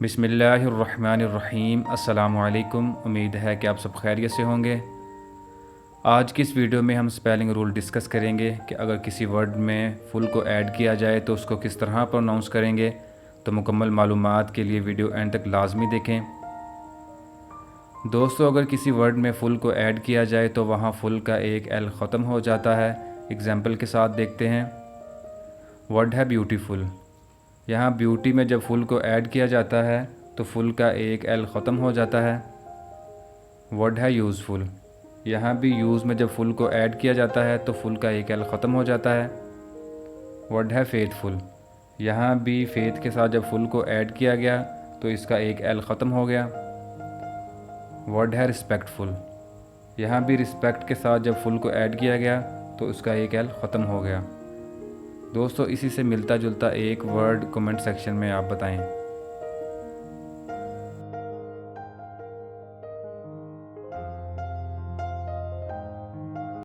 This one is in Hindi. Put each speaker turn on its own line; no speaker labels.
बिस्मिल्लाहिर्रहमानिर्रहीम। अस्सलामु अलैकुम। उम्मीद है कि आप सब खैरियत से होंगे। आज की इस वीडियो में हम स्पेलिंग रूल डिस्कस करेंगे कि अगर किसी वर्ड में फुल को ऐड किया जाए तो उसको किस तरह प्रोनाउंस करेंगे। तो मुकम्मल मालूमात के लिए वीडियो एंड तक लाजमी देखें। दोस्तों, अगर किसी वर्ड में फुल को ऐड किया जाए तो वहाँ फुल का एक एल ख़त्म हो जाता है। एग्ज़ाम्पल के साथ देखते हैं। वर्ड है ब्यूटीफुल। यहाँ ब्यूटी में जब फुल को ऐड किया जाता है तो फुल का एक एल ख़त्म हो जाता है। वर्ड है यूज़फुल। यहाँ भी यूज़ में जब फुल को ऐड किया जाता है तो फुल का एक एल ख़त्म हो जाता है। वर्ड है फेथफुल। यहाँ भी फेथ के साथ जब फुल को ऐड किया गया तो इसका एक एल ख़त्म हो गया। वर्ड है रिस्पेक्टफुल। यहाँ भी रिस्पेक्ट के साथ जब फुल को ऐड किया गया तो उसका एक एल ख़त्म हो गया। दोस्तों, इसी से मिलता जुलता एक वर्ड कमेंट सेक्शन में आप बताएं।